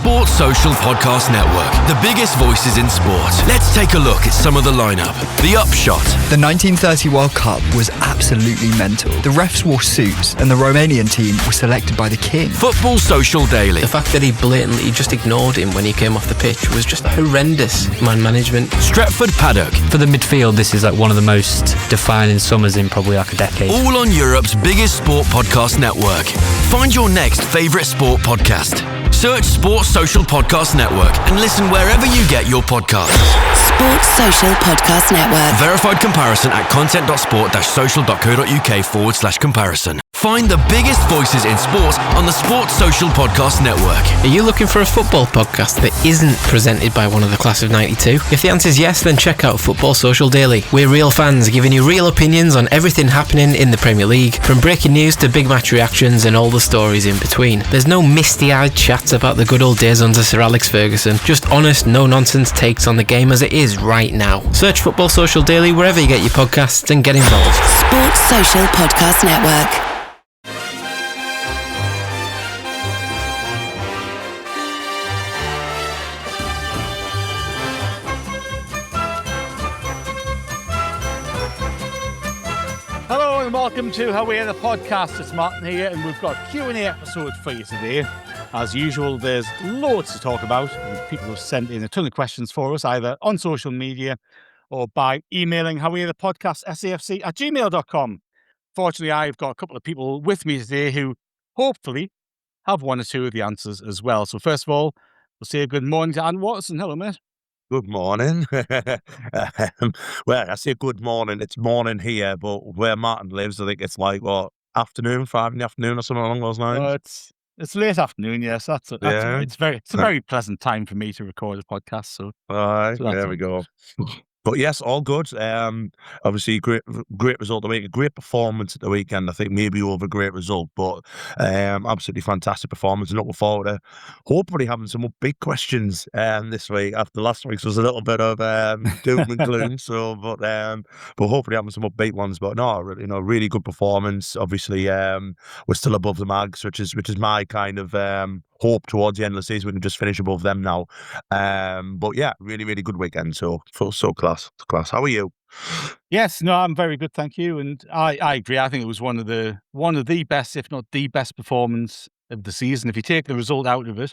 Sports Social Podcast Network, the biggest voices in sport. Let's take a look at some of the lineup. The Upshot. The 1930 World Cup was absolutely mental. The refs wore suits and the Romanian team was selected by the king. Football Social Daily. The fact that he blatantly just ignored him when he came off the pitch was just horrendous man management. Stretford Paddock. For the midfield, this is like one of the most defining summers in probably like a decade. All on Europe's biggest sport podcast network. Find your next favourite sport podcast. Search Sports Social Podcast Network and listen wherever you get your podcasts. Sports Social Podcast Network. Verified comparison at content.sport-social.co.uk/comparison. Find the biggest voices in sport on the Sports Social Podcast Network. Are you looking for a football podcast that isn't presented by one of the class of 92? If the answer is yes, then check out Football Social Daily. We're real fans giving you real opinions on everything happening in the Premier League, from breaking news to big match reactions and all the stories in between. There's no misty-eyed chats about the good old days under Sir Alex Ferguson, just honest, no-nonsense takes on the game as it is right now. Search Football Social Daily wherever you get your podcasts and get involved. Sports Social Podcast Network. Hello and welcome to Haway The Podcast. It's Martin here and we've got a Q&A episode for you today. As usual, there's loads to talk about. People have sent in a ton of questions for us, either on social media or by emailing hawaythepodcast@safc@gmail.com. Fortunately, I've got a couple of people with me today who hopefully have one or two of the answers as well. So first of all, we'll say good morning to Anne Watson. Hello, mate. Good morning. Well, I say good morning. It's morning here, but where Martin lives, I think it's like, what, afternoon, 5 in the afternoon or something along those lines? It's late afternoon, yes. That's Yeah. It's a very pleasant time for me to record a podcast. So All right, So that's there we go. But yes, all good. Obviously, great result of the week. A great performance at the weekend. I think maybe over a great result, but absolutely fantastic performance. And looking forward to hopefully having some more big questions this week. After last week's was a little bit of doom and gloom. So, but hopefully having some more big ones. But no, really good performance. Obviously, we're still above the Mags, which is my kind of hope towards the end of the season. We can just finish above them now. But yeah, really good weekend. So class. How are you? yes, no, I'm very good, thank you. And I agree. I think it was one of the best, if not the best performance of the season. If you take the result out of it,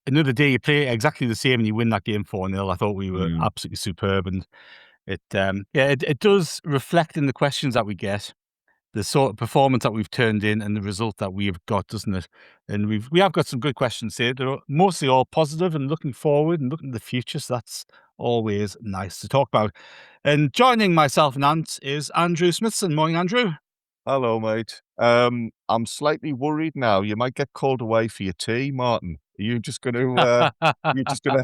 another day you play exactly the same and you win that game 4-0. I thought we were absolutely superb, and it does reflect in the questions that we get, the sort of performance that we've turned in and the result that we have got, doesn't it? And we have got some good questions here. They're mostly all positive and looking forward and looking to the future. So that's always nice to talk about. And joining myself and Ant is Andrew Smithson. Morning, Andrew. Hello, mate. I'm slightly worried now. You might get called away for your tea, Martin. Are you just going to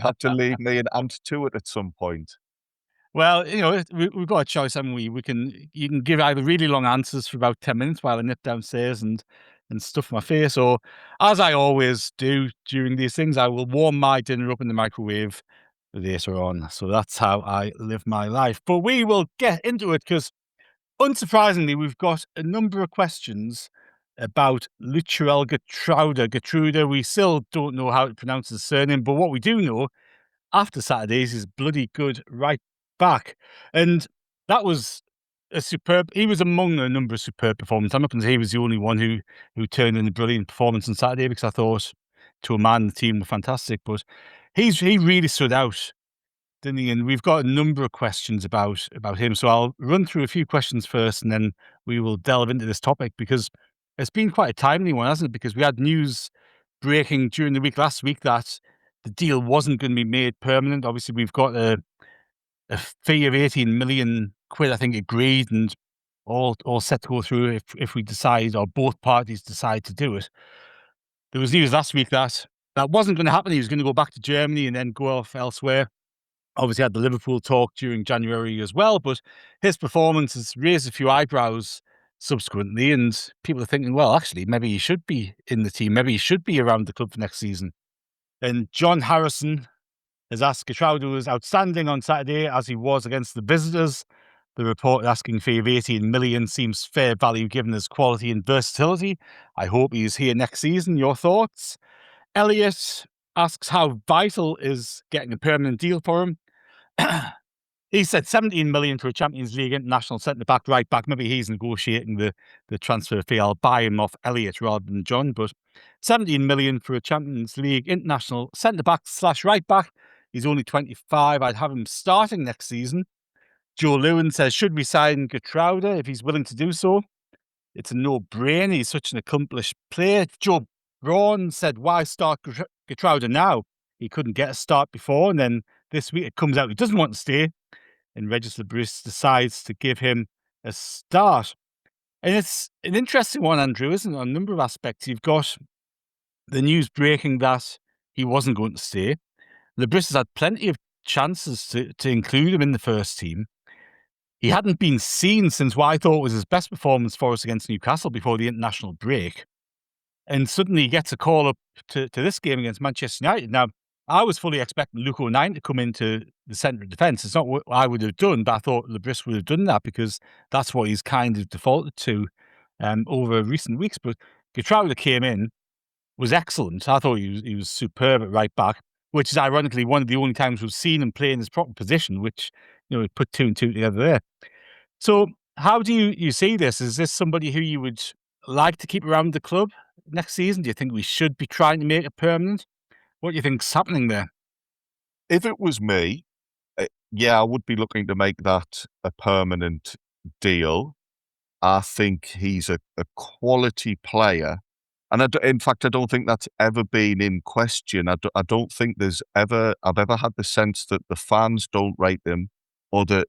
have to leave me and Ant to it at some point? Well, we've got a choice, haven't we? You can give either really long answers for about 10 minutes while I nip downstairs and stuff my face, or as I always do during these things, I will warm my dinner up in the microwave later on. So that's how I live my life. But we will get into it because, unsurprisingly, we've got a number of questions about Luciel Geertruida. We still don't know how to pronounce his surname, but what we do know after Saturdays is bloody good right back. And that was he was among a number of superb performances. I'm not going to say he was the only one who turned in a brilliant performance on Saturday, because I thought, to a man, the team were fantastic, but he really stood out, didn't he? And we've got a number of questions about him. So I'll run through a few questions first and then we will delve into this topic, because it's been quite a timely one, hasn't it? Because we had news breaking during the week last week that the deal wasn't going to be made permanent. Obviously, we've got a fee of 18 million quid, I think, agreed and all set to go through if we decide, or both parties decide to do it. There was news last week that wasn't going to happen. He was going to go back to Germany and then go off elsewhere. Obviously had the Liverpool talk during January as well, but his performance has raised a few eyebrows subsequently, and people are thinking, well, actually, maybe he should be in the team. Maybe he should be around the club for next season. And John Harrison has asked, Geertruida was outstanding on Saturday as he was against the visitors. The report asking fee of 18 million seems fair value given his quality and versatility. I hope he's here next season. Your thoughts? Elliot asks how vital is getting a permanent deal for him. He said 17 million for a Champions League international centre-back, right-back. Maybe he's negotiating the transfer fee. I'll buy him off Elliott rather than John. But 17 million for a Champions League international centre-back / right-back. He's only 25. I'd have him starting next season. Joe Lewin says, should we sign Geertruida if he's willing to do so? It's a no-brainer. He's such an accomplished player. Joe Braun said, why start Geertruida now? He couldn't get a start before. And then this week it comes out he doesn't want to stay. And Regis Lebris decides to give him a start. And it's an interesting one, Andrew, isn't it? On a number of aspects. You've got the news breaking that he wasn't going to stay. Lebris has had plenty of chances to include him in the first team. He hadn't been seen since what I thought was his best performance for us against Newcastle before the international break. And suddenly he gets a call up to this game against Manchester United. Now, I was fully expecting Luke O'Nien to come into the centre of defence. It's not what I would have done, but I thought Lebris would have done that because that's what he's kind of defaulted to over recent weeks. But Geertruida came in, was excellent. I thought he was superb at right back, which is ironically one of the only times we've seen him play in his proper position, which, we put 2 and 2 together there. So how do you see this? Is this somebody who you would like to keep around the club next season? Do you think we should be trying to make it permanent? What do you think's happening there? If it was me, I would be looking to make that a permanent deal. I think he's a quality player. And in fact, I don't think that's ever been in question. I don't think I've ever had the sense that the fans don't rate him or that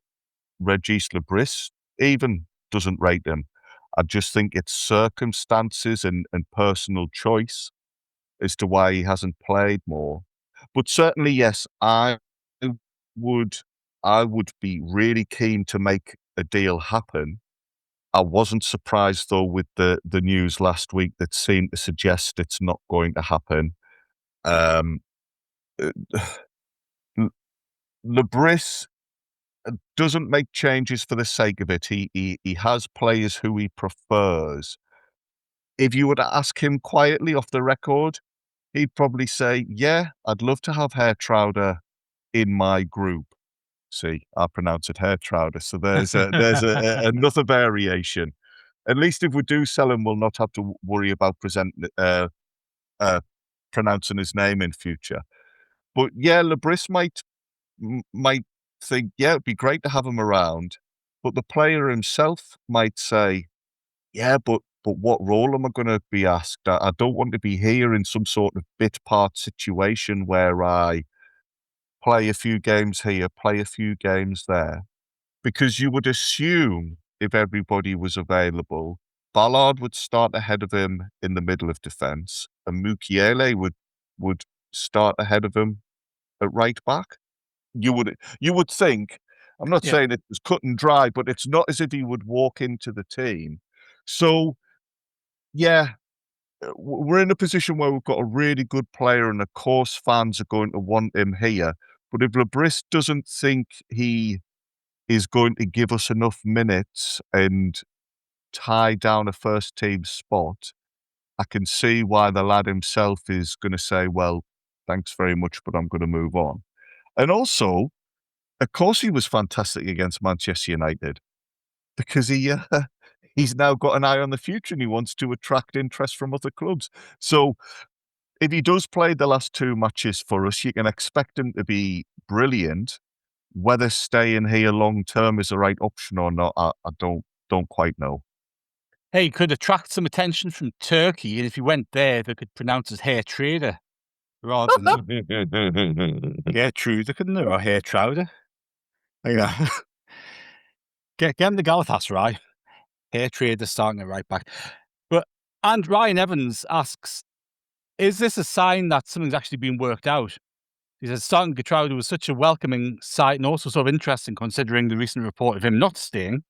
Regis Lebris even doesn't rate him. I just think it's circumstances and personal choice as to why he hasn't played more. But certainly, yes, I would be really keen to make a deal happen. I wasn't surprised, though, with the news last week that seemed to suggest it's not going to happen. Lebris doesn't make changes for the sake of it. He has players who he prefers. If you were to ask him quietly off the record, he'd probably say, yeah, I'd love to have Geertruida in my group. See, I pronounce it Geertruida, so there's another variation. At least if we do sell him, we'll not have to worry about pronouncing his name in future. But yeah, Lebris might think, yeah, it'd be great to have him around. But the player himself might say, yeah, but what role am I going to be asked? I don't want to be here in some sort of bit part situation where I play a few games here, play a few games there. Because you would assume if everybody was available, Ballard would start ahead of him in the middle of defence, and Mukiele would start ahead of him at right back. You would think, I'm not saying it was cut and dry, but it's not as if he would walk into the team. So, yeah, we're in a position where we've got a really good player, and of course fans are going to want him here. But if Lebris doesn't think he is going to give us enough minutes and tie down a first team spot, I can see why the lad himself is going to say, well, thanks very much, but I'm going to move on. And also, of course, he was fantastic against Manchester United because he's now got an eye on the future and he wants to attract interest from other clubs. So if he does play the last 2 matches for us, you can expect him to be brilliant. Whether staying here long term is the right option or not, I don't quite know. Hey, he could attract some attention from Turkey, and if he went there, they could pronounce it Geertruida rather than Geertruida, couldn't they? Or Geertruida. Get him the Galatasaray. Geertruida starting at right back. And Ryan Evans asks, is this a sign that something's actually been worked out? He says starting Geertruida was such a welcoming sight and also sort of interesting considering the recent report of him not staying.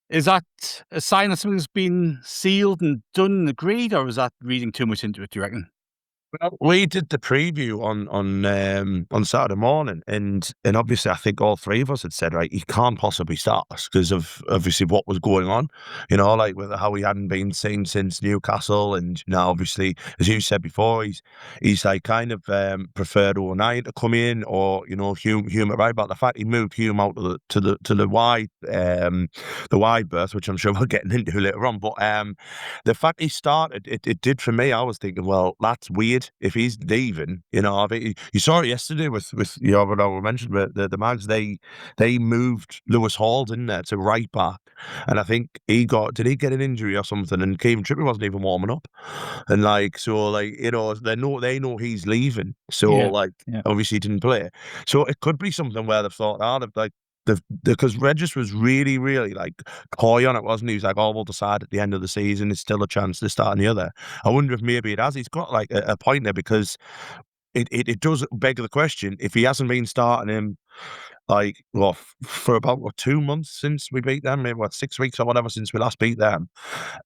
Is that a sign that something's been sealed and done and agreed, or is that reading too much into it, do you reckon? Well, we did the preview on Saturday morning, and obviously I think all three of us had said, right, he can't possibly start because of obviously what was going on, like with how he hadn't been seen since Newcastle, and now obviously, as you said before, he's like kind of preferred O'Neill to come in, or Hume at right back. The fact he moved Hume out to the wide berth, which I'm sure we're getting into later on, but the fact he started, it did for me. I was thinking, well, that's weird if he's leaving. I think you saw it yesterday with what I mentioned, but the Mags, they moved Lewis Hall, didn't they, to right back, and I think did he get an injury or something? And Kevin Trippier wasn't even warming up, and they know he's leaving, so obviously he didn't play. So it could be something where they've thought out of because Regis was really, really like coy on it, wasn't he? He was like, we'll decide at the end of the season. It's still a chance to start the other. I wonder if maybe it has. He's got like a point there, because it does beg the question, if he hasn't been starting him for about 2 months since we beat them, maybe 6 weeks or whatever since we last beat them,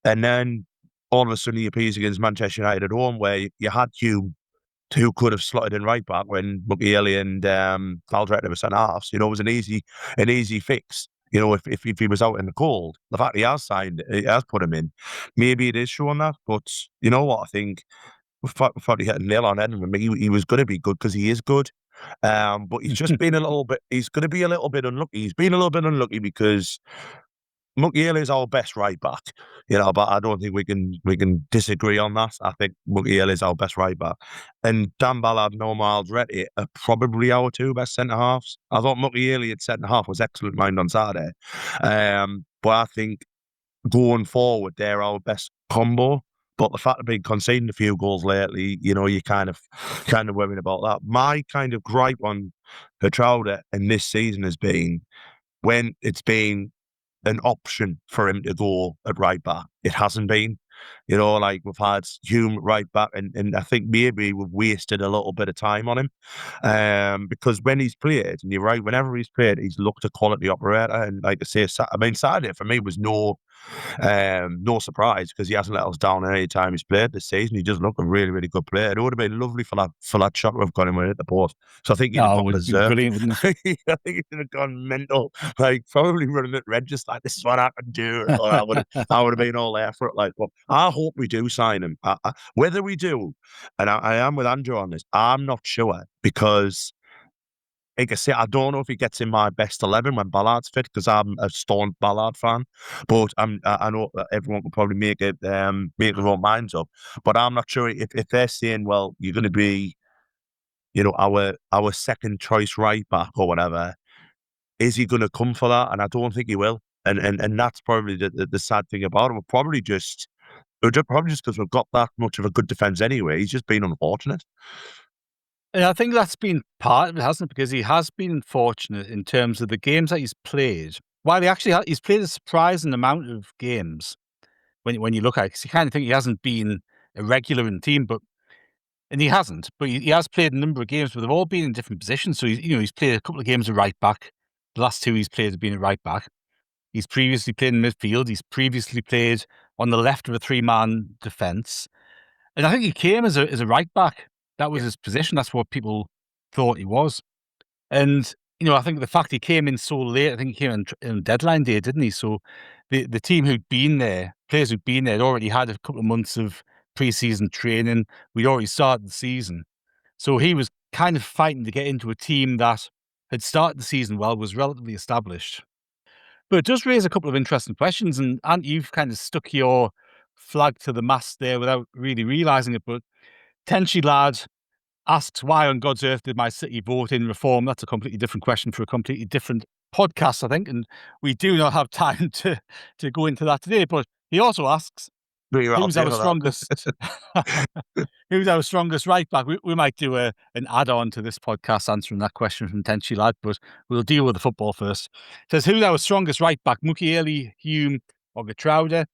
and then all of a sudden he appears against Manchester United at home, where you had Hume, who could have slotted in right back when Mukiele and Valdretta were centre-halves. It was an easy fix. If he was out in the cold. The fact he has signed, he has put him in, maybe it is showing that. But you know what? I think we've probably hit a nail on head. He was going to be good because he is good. But he's just been he's going to be a little bit unlucky. He's been a little bit unlucky because Mukiele is our best right back, but I don't think we can disagree on that. I think Mukiele is our best right back, and Dan Ballard and Omar Aldrete are probably our two best centre halves. I thought Mukiele at centre half was excellent mind on Saturday, but I think going forward they're our best combo. But the fact of being conceding a few goals lately, you're kind of worried about that. My kind of gripe on Geertruida in this season has been when it's been an option for him to go at right back. It hasn't been. Like we've had Hume right back, and I think maybe we've wasted a little bit of time on him. Because when he's played, and you're right, whenever he's played, he's looked a quality operator. And like I say, Saturday for me was no surprise, because he hasn't let us down any time he's played this season. He does look a really, really good player. It would have been lovely for that shot we've got him with at the post. So I think he'd have brilliant, wouldn't I think he'd have gone mental, like probably running at red, just like, this is what I can do. Or I would have been all there for it. Like, well, I hope we do sign him. Whether we do, and I am with Andrew on this, I'm not sure, because like I say, I don't know if he gets in my best 11 when Ballard's fit, because I'm a staunch Ballard fan. But I know that everyone can probably make their own minds up. But I'm not sure if they're saying, well, you're going to be, our second choice right back or whatever. Is he going to come for that? And I don't think he will. And that's probably the sad thing about him. We're probably just because we've got that much of a good defence anyway. He's just been unfortunate. And I think that's been part of it, hasn't it? Because he has been unfortunate in terms of the games that he's played. While he's played a surprising amount of games when you look at it, because you kind of think he hasn't been a regular in the team, and he hasn't. But he has played a number of games, but they've all been in different positions. So he's played a couple of games at right back. The last two he's played have been at right back. He's previously played in midfield. He's previously played on the left of a 3-man defence. And I think he came as a right back. That was his position. That's what people thought he was. And, I think the fact he came in so late, I think he came in deadline day, didn't he? So the team who'd been there, players who'd been there, had already had a couple of months of pre-season training. We'd already started the season. So he was kind of fighting to get into a team that had started the season well, was relatively established. But it does raise a couple of interesting questions. And you've kind of stuck your flag to the mast there without really realising it. But Tenchi Lad asks, why on God's earth did my city vote in reform? That's a completely different question for a completely different podcast, I think. And we do not have time to go into that today. But he also asks, who's our strongest right back? We might do an add-on to this podcast answering that question from Tenchi Lad, but we'll deal with the football first. It says, who's our strongest right back? Mukiele, Hume, or Geertruida?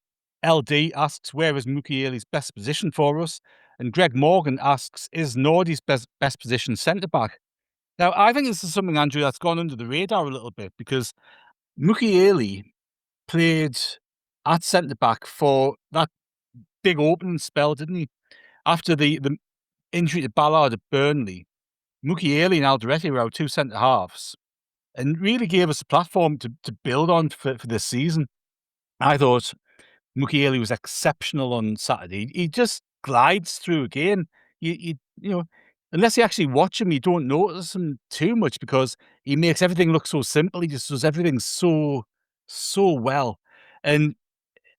LD asks, where is Mukiele's best position for us? And Greg Morgan asks, is Nordy's best position centre-back? Now, I think this is something, Andrew, that's gone under the radar a little bit, because Mukiele played at centre-back for that big opening spell, didn't he? After the injury to Ballard at Burnley, Mukiele and Alderete were our two centre halves, and really gave us a platform to build on for this season. I thought Mukiele was exceptional on Saturday. He just glides through a game. You know, unless you actually watch him, you don't notice him too much because he makes everything look so simple. He just does everything so well. And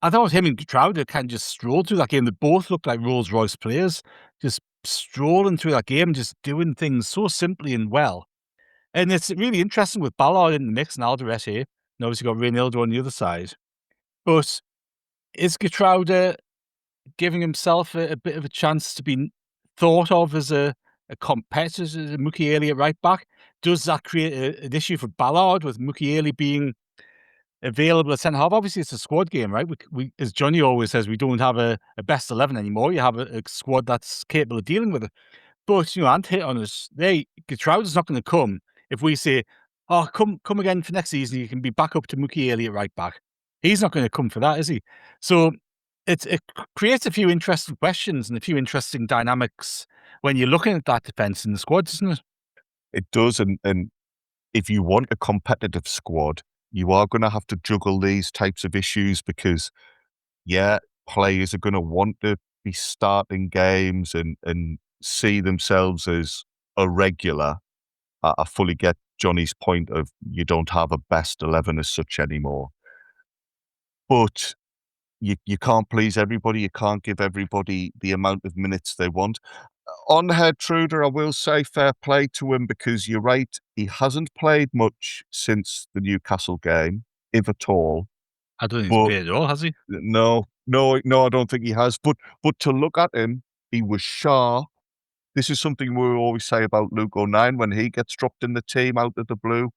I thought him and Geertruida kind of just strolled through that game. They both looked like Rolls Royce players, just strolling through that game, just doing things so simply and well. And it's really interesting with Ballard in the mix and Alderete, and obviously got Reynaldo on the other side. But is Geertruida giving himself a bit of a chance to be thought of as a competitor to Mukiele at right back? Does that create an issue for Ballard with Mukiele being available at centre half? Obviously, it's a squad game, right? We as Johnny always says, we don't have a best 11 anymore. You have a squad that's capable of dealing with it. But, Ant hit on us. Geertruida's not going to come if we say, oh, come again for next season. You can be back up to Mukiele at right back. He's not going to come for that, is he? So it creates a few interesting questions and a few interesting dynamics when you're looking at that defence in the squad, doesn't it? It does. And if you want a competitive squad, you are going to have to juggle these types of issues because, players are going to want to be starting games and see themselves as a regular. I fully get Johnny's point of you don't have a best 11 as such anymore. But you can't please everybody. You can't give everybody the amount of minutes they want. On Geertruida, I will say fair play to him because you're right. He hasn't played much since the Newcastle game, if at all. I don't think he's played at all, has he? No, I don't think he has. But to look at him, he was sharp. This is something we always say about Luke O'Nien when he gets dropped in the team out of the blue.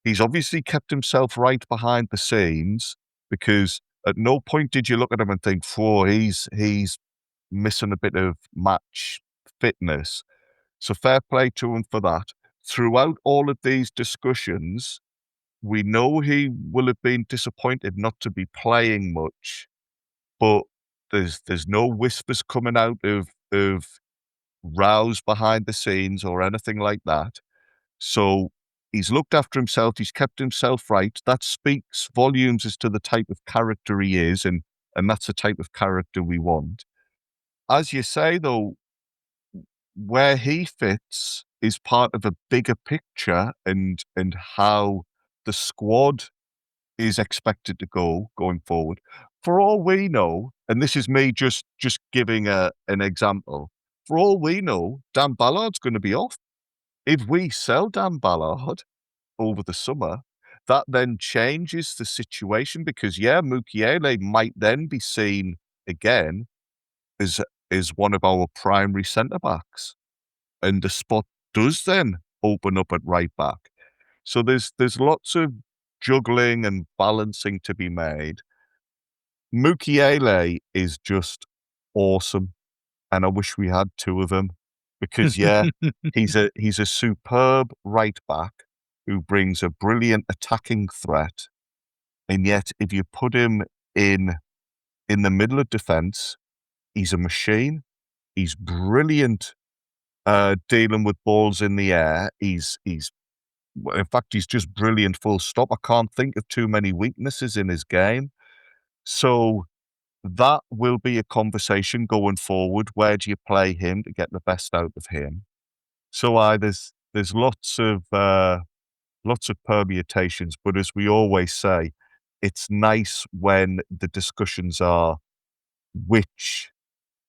He's obviously kept himself right behind the scenes because at no point did you look at him and think, he's missing a bit of match fitness. So fair play to him for that. Throughout all of these discussions, we know he will have been disappointed not to be playing much, but there's no whispers coming out of rows behind the scenes or anything like that. So he's looked after himself. He's kept himself right. That speaks volumes as to the type of character he is, and that's the type of character we want. As you say, though, where he fits is part of a bigger picture and how the squad is expected to go going forward. For all we know, and this is me just giving an example, for all we know, Dan Ballard's going to be off. If we sell Dan Ballard over the summer, that then changes the situation because, Mukiele might then be seen again as one of our primary centre-backs. And the spot does then open up at right back. So there's lots of juggling and balancing to be made. Mukiele is just awesome. And I wish we had two of them because, he's a superb right back who brings a brilliant attacking threat. And yet, if you put him in the middle of defence, he's a machine. He's brilliant dealing with balls in the air. He's just brilliant, full stop. I can't think of too many weaknesses in his game. So that will be a conversation going forward. Where do you play him to get the best out of him? So there's lots of permutations, but as we always say, it's nice when the discussions are which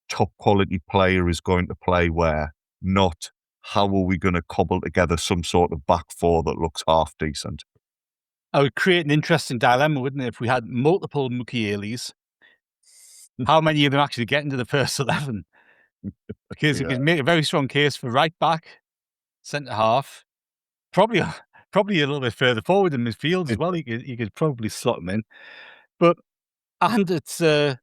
top quality player is going to play where, not how are we going to cobble together some sort of back four that looks half decent. I would create an interesting dilemma, wouldn't it, if we had multiple Mukieles? How many of them actually get into the first 11? Because you can make a very strong case for right back, centre half, probably a little bit further forward in midfield as well. You could probably slot them in, and it's going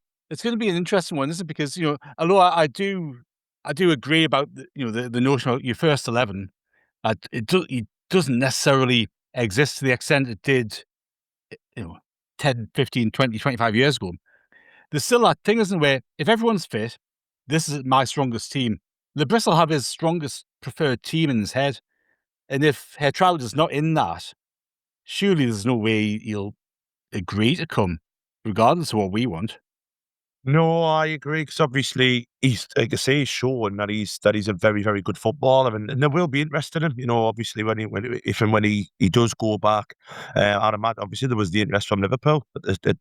to be an interesting one, isn't it? Because although I do agree about the notion of your first 11, it doesn't necessarily exist to the extent it did 10, 15, 20, 25 years ago. There's still that thing, isn't there, where if everyone's fit, this is my strongest team. Lebris will have his strongest preferred team in his head. And if Geertruida's not in that, surely there's no way he'll agree to come, regardless of what we want. No, I agree, because obviously he's, like I say, he's shown that he's a very, very good footballer, and there will be interest in him. You know, obviously when he does go back, I'd imagine, obviously there was the interest from Liverpool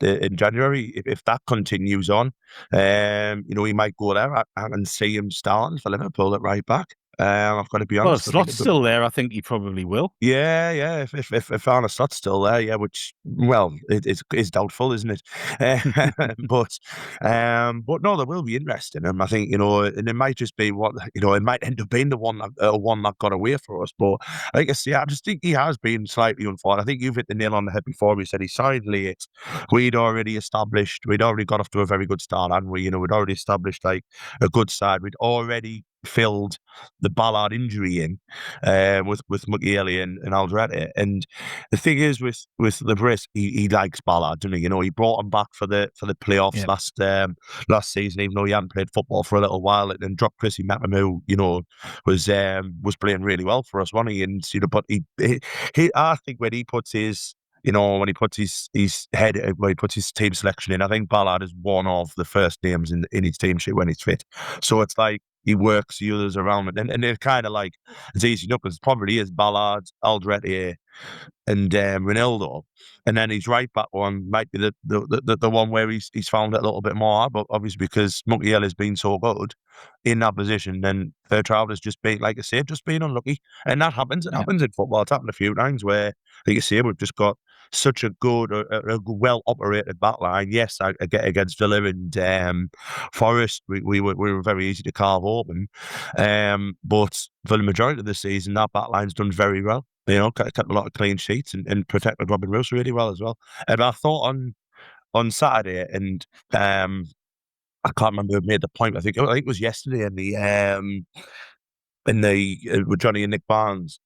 in January. If that continues on, you know, he might go there. I can see him starting for Liverpool at right back. I've got to be Well, honest. if Slot's still there, I think he probably will. Yeah. If Arne Slot's still there, yeah, which, well, it's doubtful, isn't it? But no, there will be interest in him. I think, you know, and it might just be it might end up being the one that got away for us. But like I say, I just think he has been slightly unfair. I think you've hit the nail on the head before. We said he signed late. We'd already got off to a very good start, hadn't we? You know, we'd already established like a good side. We'd already filled the Ballard injury in with McGeely and Aldrete. And the thing is with Lebris, he likes Ballard, doesn't he? You know, he brought him back for the playoffs last season, even though he hadn't played football for a little while, and dropped Chrissy Metham, who, you know, was playing really well for us, wasn't he? And, you know, but he I think when he puts his when he puts his team selection in, I think Ballard is one of the first names in his team sheet when he's fit. So it's like he works the others around it, and they're kind of like, it's easy enough because probably is Ballard, Aldrete, and Ronaldo, and then his right back one might be the one where he's found it a little bit more hard, but obviously because Montiel has been so good in that position, then Geertruida's just been, like I say, just been unlucky, and that happens. It happens in football. It's happened a few times where, like I say, we've just got such a good, well operated back line. Yes, I get against Villa and Forest, we were very easy to carve open, but for the majority of the season, that back line's done very well. You know, kept a lot of clean sheets and protected Robin Roos really well as well. And I thought on Saturday, and I can't remember who made the point. I think it was yesterday with Johnny and Nick Barnes.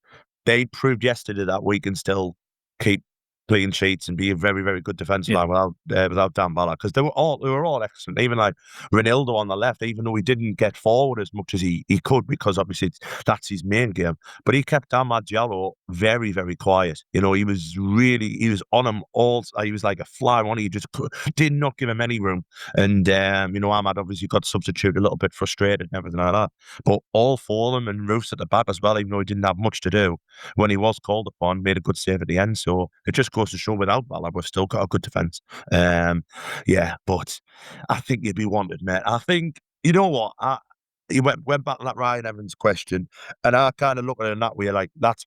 They proved yesterday that we can still keep clean sheets and be a very, very good defensive line without Dan Ballard, because they were all excellent. Even like Ronaldo on the left, even though he didn't get forward as much as he could, because obviously that's his main game, but he kept Amad Diallo very, very quiet. You know, he was on him all. He was like a fly on. He just did not give him any room. And you know, Amad obviously got substituted a little bit frustrated and everything like that. But all four of them, and Roos at the back as well, even though he didn't have much to do when he was called upon, made a good save at the end. So it just goes to show without Ballard, we've still got a good defence. But I think you'd be wanted, mate. I think, you know what? You went back to that Ryan Evans question, and I kind of look at it in that way, like that's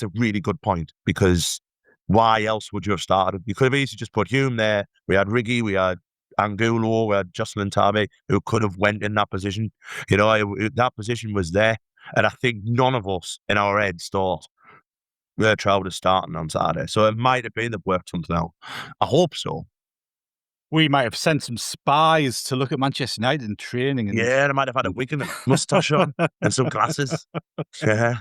a really good point, because why else would you have started? You could have easily just put Hume there. We had Riggy, we had Angulo, we had Jocelyn Tabe, who could have went in that position. You know, that position was there, and I think none of us in our heads thought Geertruida starting on Saturday. So it might have been that worked something out. I hope so. We might have sent some spies to look at Manchester United in training. And yeah, they might have had a wig and a moustache on and some glasses. Yeah.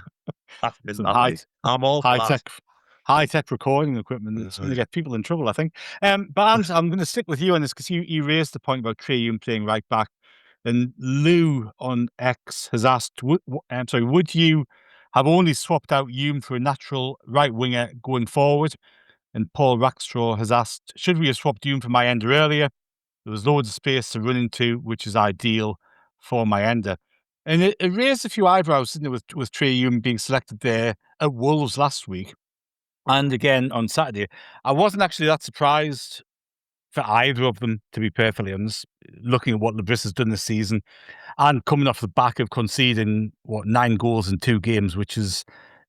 I'm all high-tech recording equipment that's going to get people in trouble, I think. But I'm going to stick with you on this, because you raised the point about Trey Hume playing right back. And Lou on X has asked, would you have only swapped out Hume for a natural right winger going forward? And Paul Rackstraw has asked, should we have swapped Hume for Mayenda earlier? There was loads of space to run into, which is ideal for Mayenda. And it raised a few eyebrows, didn't it, with Trey Hume being selected there at Wolves last week, and again on Saturday. I wasn't actually that surprised for either of them, to be perfectly honest, looking at what Lebris has done this season, and coming off the back of conceding 9 goals in 2 games, which is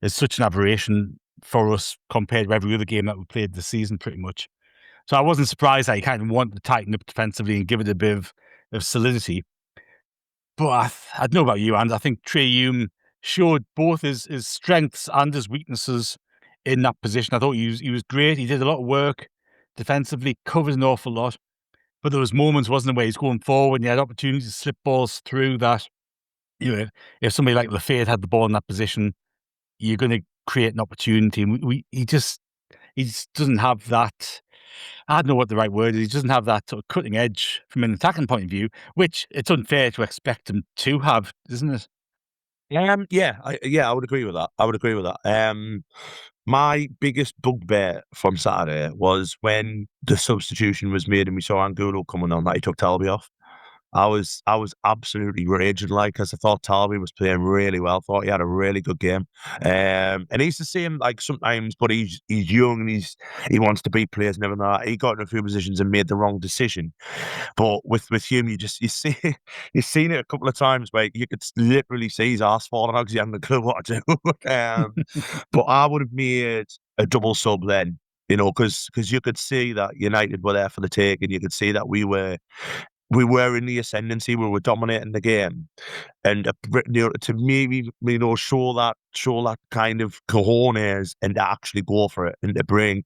such an aberration for us compared to every other game that we played this season, pretty much. So I wasn't surprised that he kind of wanted to tighten up defensively and give it a bit of solidity. But I don't know about you, and I think Trey Hume showed both his strengths and his weaknesses in that position. I thought he was great. He did a lot of work defensively, covered an awful lot. But there was moments, wasn't there, where he's going forward and he had opportunities to slip balls through that. You know, if somebody like Lafayette had the ball in that position, you're going to create an opportunity. And he just doesn't have that I don't know what the right word is. He doesn't have that sort of cutting edge from an attacking point of view, which it's unfair to expect him to have, isn't it? I would agree with that. My biggest bugbear from Saturday was when the substitution was made and we saw Angulo coming on that he took Talby off. I was absolutely raging, like, because I thought Talby was playing really well. Thought he had a really good game, and he's the same, like, sometimes, but he's young and he wants to beat players and everything like that. He got in a few positions and made the wrong decision. But with him, you see you've seen it a couple of times where you could literally see his arse falling out because he hadn't a clue what to do. But I would have made a double sub then, because you could see that United were there for the take, and you could see that we were in the ascendancy. We were dominating the game, and to maybe show that kind of cojones and to actually go for it and to bring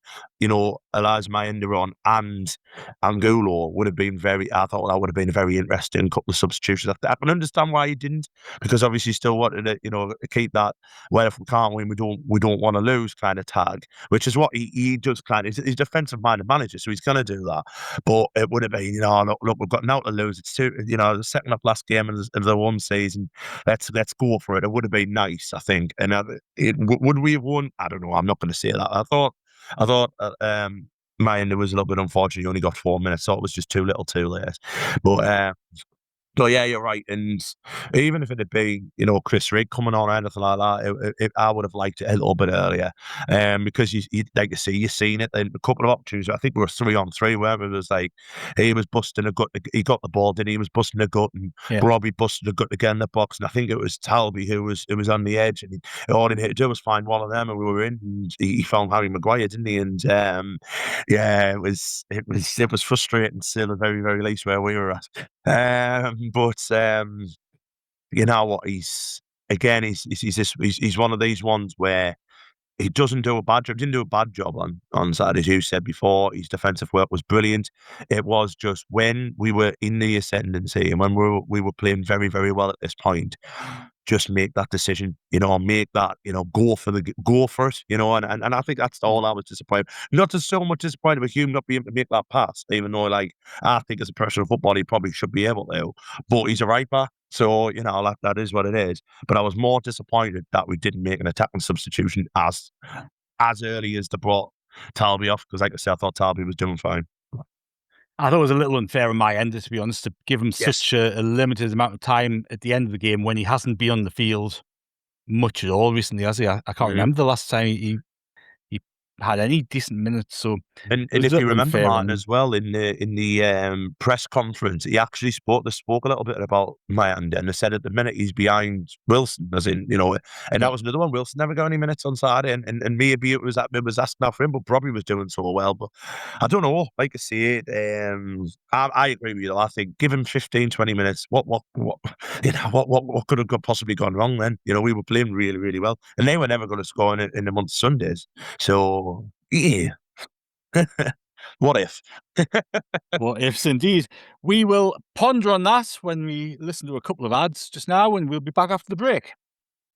Elias Mayenda on and Angulo would have been I thought that would have been a very interesting couple of substitutions. I can understand why he didn't, because obviously he still wanted to keep that, well, if we can't win, we don't want to lose kind of tag, which is what he does. He's a defensive minded manager, so he's going to do that. But it would have been, look, we've got now to lose. It's the second of last game of the one season. Let's go for it. It would have been nice, I think. And would we have won? I don't know. I'm not going to say that. I thought Mayenda was a little bit unfortunate. He only got 4 minutes, so it was just too little, too late. But so yeah, you're right. And even if it had been, Chris Rigg coming on or anything like that, I would have liked it a little bit earlier. Because you'd like to see, you've seen it in a couple of opportunities. I think we were 3-on-3 where it was like he was busting a gut. He got the ball, didn't he? He was busting a gut, and Robbie busted a gut again in the box. And I think it was Talby who was on the edge, and all he had to do was find one of them, and we were in. And he found Harry Maguire, didn't he? And it was frustrating still, at the very, very least, where we were at. But you know what? He's one of these ones where he doesn't do a bad job. Didn't do a bad job on Saturday, as you said before. His defensive work was brilliant. It was just when we were in the ascendancy and when we were playing very, very well at this point, just make that decision, make that, go for it, and I think that's all I was disappointed. Not just so much disappointed with Hume not being able to make that pass, even though, like, I think as a professional footballer, he probably should be able to, but he's a right back. So, that is what it is. But I was more disappointed that we didn't make an attacking substitution as early as they brought Talby off, because, like I said, I thought Talby was doing fine. I thought it was a little unfair on my end, to be honest, to give him such a limited amount of time at the end of the game when he hasn't been on the field much at all recently, has he? I can't remember the last time he had any decent minutes. So, and if you remember, Martin, as well, in the press conference, he actually spoke a little bit about Mayanda, and they said at the minute he's behind Wilson, as in, and that was another one. Wilson never got any minutes on Saturday, and maybe it was asking out for him, but probably was doing so well. But I don't know. Like I say, I agree with you. I think give him 15, 20 minutes. What could have possibly gone wrong then? We were playing really, really well, and they were never going to score in the month of Sundays. So. Yeah. What if? What ifs indeed. We will ponder on that when we listen to a couple of ads just now, and we'll be back after the break.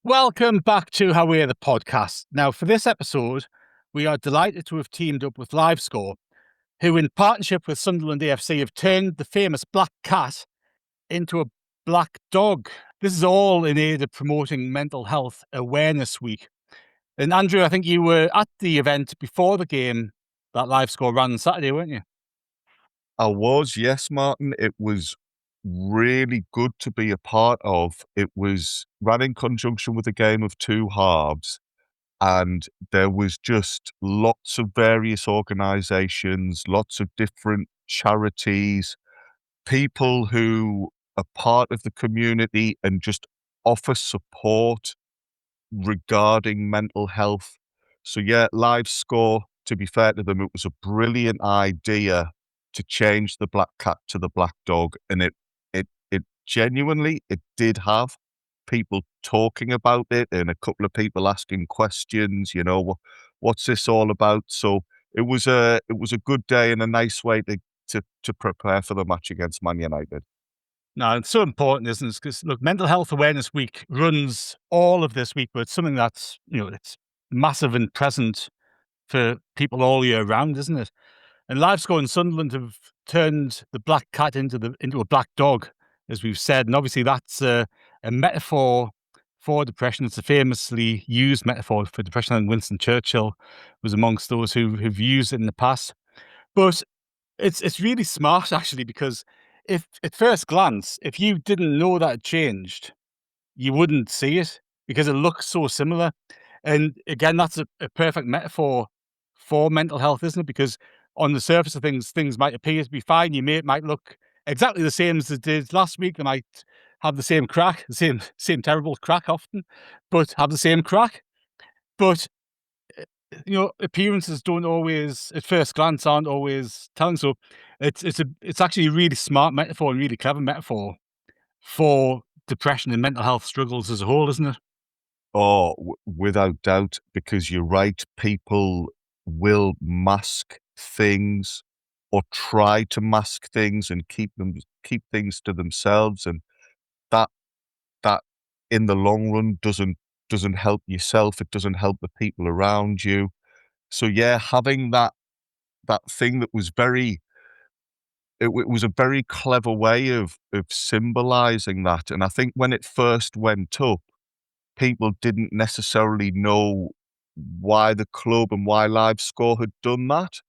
Welcome back to Haway The Podcast. Now, for this episode, we are delighted to have teamed up with Livescore, who, in partnership with Sunderland AFC, have turned the famous black cat into a black dog. This is all in aid of promoting Mental Health Awareness Week. And Andrew, I think you were at the event before the game that Livescore ran on Saturday, weren't you? I was, yes, Martin. It was really good to be a part of. It was ran in conjunction with a Game of II Halves, and there was just lots of various organisations, lots of different charities, people who are part of the community and just offer support regarding mental health. So yeah, Livescore, to be fair to them, it was a brilliant idea to change the black cat to the black dog, and it genuinely, it did have people talking about it and a couple of people asking questions, what's this all about? So it was a good day and a nice way to prepare for the match against Man United. No, it's so important, isn't it? Because, look, Mental Health Awareness Week runs all of this week, but it's something that's, it's massive and present for people all year round, isn't it? And Livescore and Sunderland have turned the black cat into a black dog, as we've said. And obviously that's a metaphor for depression. It's a famously used metaphor for depression, and Winston Churchill was amongst those who've used it in the past. But it's really smart, actually, because if at first glance, if you didn't know that it changed, you wouldn't see it because it looks so similar. And again, that's a perfect metaphor for mental health, isn't it? Because on the surface of things might appear to be fine. Your mate might look exactly the same as it did last week. They might have the same crack, the same terrible crack often, but have the same crack. But appearances don't always, at first glance, aren't always telling. So it's actually a really smart metaphor and really clever metaphor for depression and mental health struggles as a whole, isn't it? Oh, without doubt, because you're right. People will mask things or try to mask things and keep things to themselves, and that in the long run doesn't help yourself. It doesn't help the people around you. So yeah, having that thing that was it was a very clever way of symbolizing that. And I think when it first went up, people didn't necessarily know why the club and why Livescore had done that.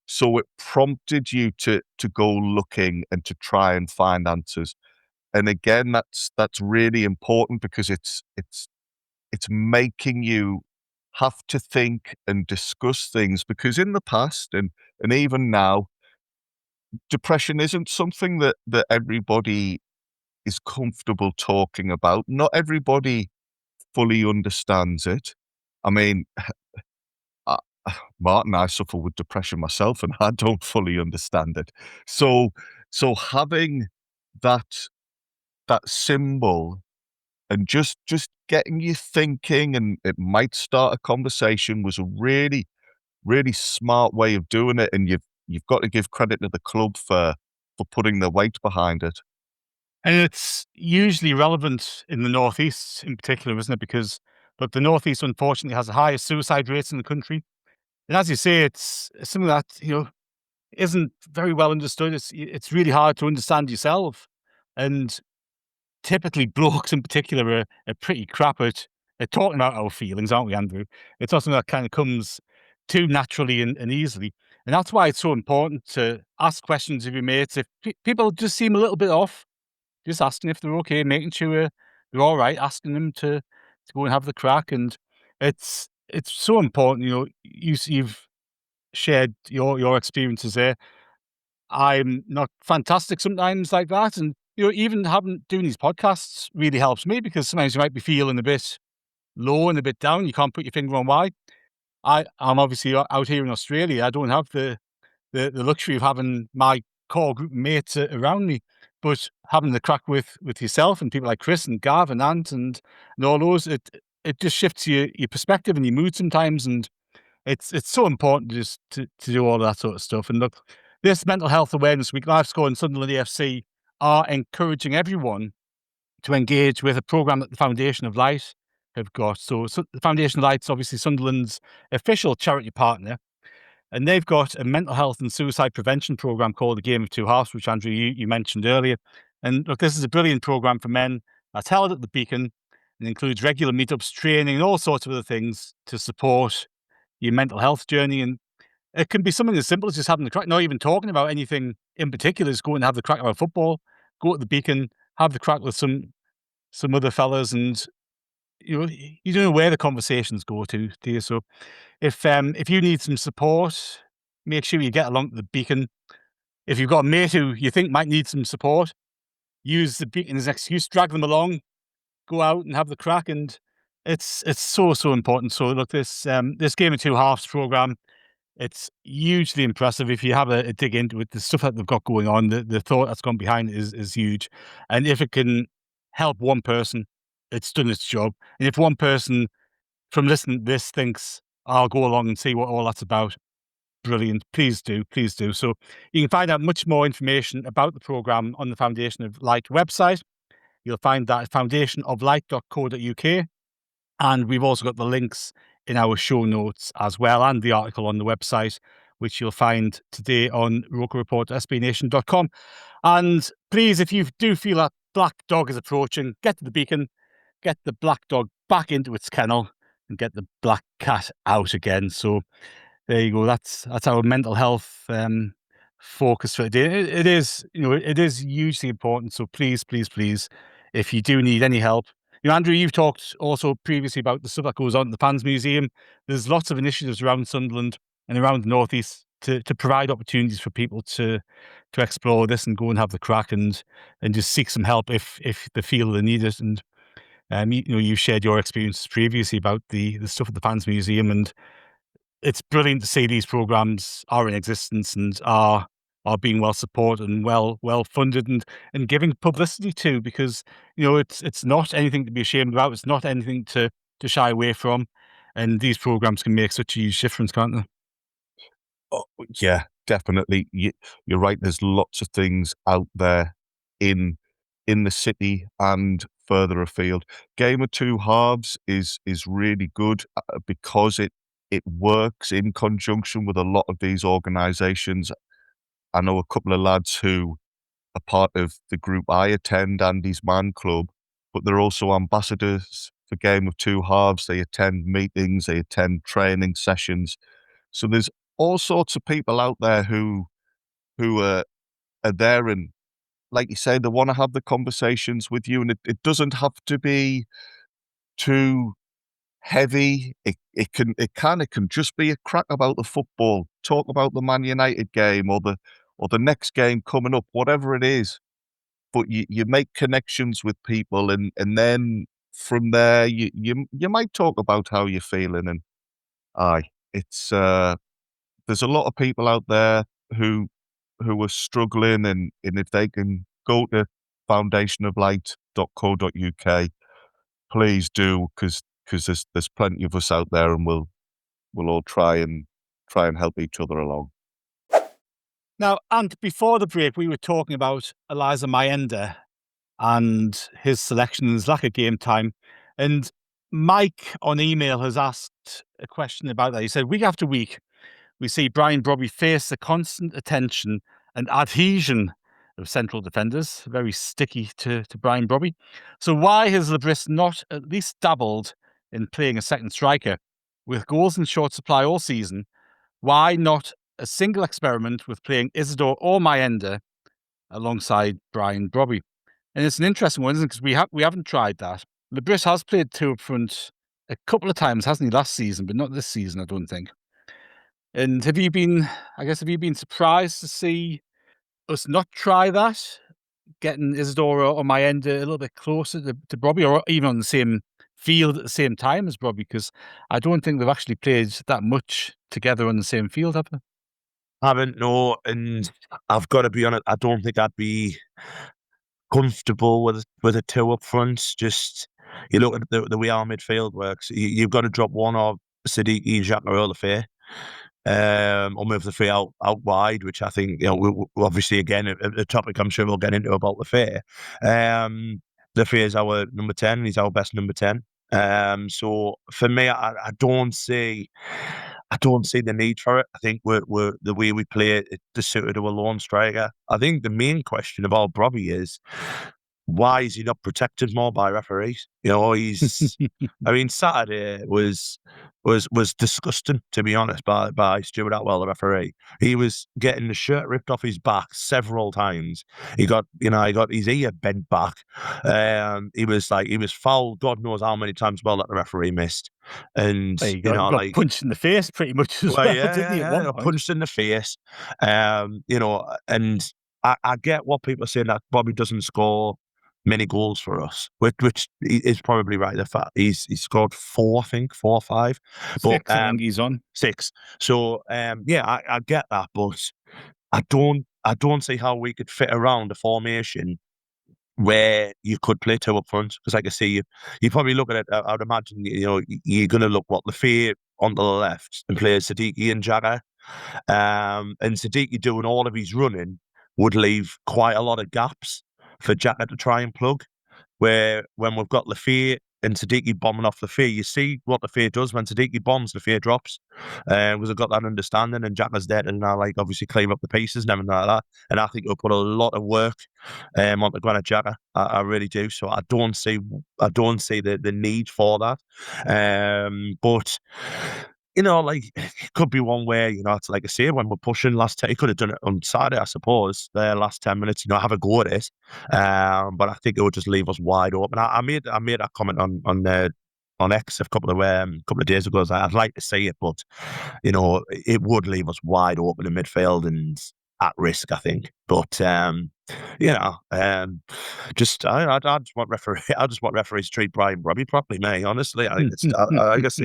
So it prompted you to go looking and to try and find answers. And again, that's really important because it's making you have to think and discuss things, because in the past and even now, depression isn't something that everybody is comfortable talking about. Not everybody fully understands it. I mean, Martin, I suffer with depression myself, and I don't fully understand it. So having that symbol and just getting you thinking, and it might start a conversation, was a really, really smart way of doing it. And you've got to give credit to the club for putting their weight behind it. And it's usually relevant in the Northeast in particular, isn't it? Because the Northeast, unfortunately, has the highest suicide rates in the country. And as you say, it's something that, isn't very well understood. It's really hard to understand yourself. And typically blokes in particular are pretty crap at talking about our feelings, aren't we, Andrew? It's not something that kind of comes too naturally and easily. And that's why it's so important to ask questions of your mates. If people just seem a little bit off, just asking if they're okay, making sure they're all right, asking them to go and have the crack. And it's so important. You've shared your experiences there. I'm not fantastic sometimes like that, and even doing these podcasts really helps me, because sometimes you might be feeling a bit low and a bit down. You can't put your finger on why. I'm obviously out here in Australia. I don't have the luxury of having my core group of mates around me, but having the crack with yourself and people like Chris and Gav and Ant and all those, it just shifts your perspective and your mood sometimes, and it's so important just to do all that sort of stuff. And look, this Mental Health Awareness Week, Livescore and Sunderland AFC are encouraging everyone to engage with a programme that the Foundation of Light have got. So the Foundation of Light's obviously Sunderland's official charity partner, and they've got a mental health and suicide prevention programme called the Game of II Halves, which, Andrew, you mentioned earlier. And look, this is a brilliant programme for men that's held at the Beacon and includes regular meetups, training, and all sorts of other things to support your mental health journey. And it can be something as simple as just having the crack, not even talking about anything in particular, just go and have the crack about football, go to the Beacon, have the crack with some other fellas, and you don't know where the conversations go to, do you? So if you need some support, make sure you get along to the Beacon. If you've got a mate who you think might need some support, use the Beacon as an excuse, drag them along, go out and have the crack. And it's so important. So look, this Game of II Halves programme, it's hugely impressive. If you have a dig into it, the stuff that they've got going on, the thought that's gone behind it is huge. And if it can help one person, it's done its job. And if one person from listening to this thinks, I'll go along and see what all that's about, brilliant. Please do. So you can find out much more information about the programme on the Foundation of Light website. You'll find that at foundationoflight.co.uk. And we've also got the links in our show notes as well, and the article on the website, which you'll find today on rokereport.sbnation.com. And please, if you do feel that black dog is approaching, get to the beacon, get the black dog back into its kennel, and get the black cat out again. So there you go. That's our mental health focus for today. It is hugely important. So please, if you do need any help, Andrew, you've talked also previously about the stuff that goes on at the Fans Museum. There's lots of initiatives around Sunderland and around the North East to provide opportunities for people to explore this and go and have the crack and just seek some help if they feel they need it. And you shared your experiences previously about the stuff at the Fans Museum, and it's brilliant to see these programs are in existence and are being well supported and well funded and giving publicity to, because it's not anything to be ashamed about. It's not anything to shy away from, and these programs can make such a huge difference, can't they? Oh, yeah, definitely. You're right. There's lots of things out there in the city and further afield. Game of II Halves is really good because it works in conjunction with a lot of these organisations. I know a couple of lads who are part of the group I attend, Andy's Man Club, but they're also ambassadors for Game of II Halves. They attend meetings, they attend training sessions. So there's all sorts of people out there who are there, and like you say, they want to have the conversations with you, and it doesn't have to be too heavy. It kind of can just be a crack about the football, talk about the Man United game or the next game coming up, whatever it is. But you make connections with people, and then from there you might talk about how you're feeling. And it's there's a lot of people out there who are struggling, and if they can go to foundationoflight.co.uk, please do, because there's plenty of us out there, and we'll all try and help each other along. Now, and before the break, we were talking about Eliza Mayenda and his selection and his lack of game time. And Mike on email has asked a question about that. He said, week after week, we see Brian Brobby face the constant attention and adhesion of central defenders, very sticky to Brian Brobby. So why has Lebris not at least dabbled in playing a second striker? With goals in short supply all season, why not a single experiment with playing Isidore or Mayenda alongside Brian Brobby? And it's an interesting one, isn't it? Because we haven't tried that. Lebris has played two up front a couple of times, hasn't he, last season, but not this season, I don't think. And have you been surprised to see us not try that? Getting Isidore or Mayenda a little bit closer to Brobby, or even on the same field at the same time as Brobby? Because I don't think they've actually played that much together on the same field, have they? I haven't, no, and I've got to be honest, I don't think I'd be comfortable with a two up front. Just, you look at the way our midfield works, you've got to drop one of Siddiqui, Xhaka or Lafay, or move the three out wide, which I think, we obviously, again, a topic I'm sure we'll get into about Lafay. Lafay is our number 10, and he's our best number 10. So for me, I don't see the need for it. I think we're the way we play it is suited to a lone striker. I think the main question about Brobby is, why is he not protected more by referees? He's I mean, Saturday was disgusting, to be honest, by Stuart Atwell, the referee. He was getting the shirt ripped off his back several times. He got his ear bent back. He was fouled God knows how many times that the referee missed. And he got punched in the face pretty much as well, didn't he? Punched in the face. And I get what people are saying, that Bobby doesn't score many goals for us, which is probably right. The fact he's scored 4 or 5. Six, I think he's on 6. So I get that, but I don't see how we could fit around a formation where you could play two up front. Because like I say, you probably look at it, I'd imagine, you're going to look Lafay onto the left and play Siddiqui and Xhaka. And Siddiqui doing all of his running would leave quite a lot of gaps for Xhaka to try and plug. Where when we've got Lafay and Siddiqui bombing off the fear. You see what the fear does when Siddiqui bombs, the fear drops. Because I've got that understanding, and Jack's there to now, like, obviously clean up the pieces and everything like that. And I think he'll put a lot of work onto Granit Xhaka. I really do. So I don't see the need for that. But you know, like, it could be one where, you know, it's like I say, when we're pushing he could have done it on Saturday, I suppose, the last 10 minutes, you know, have a go at it. But I think it would just leave us wide open. I made that comment on X a couple of days ago. I'd like to see it, but, you know, it would leave us wide open in midfield and at risk, I think. But, you know, I just want referees to treat Brian Brobby properly, mate. Honestly, I think it's. I guess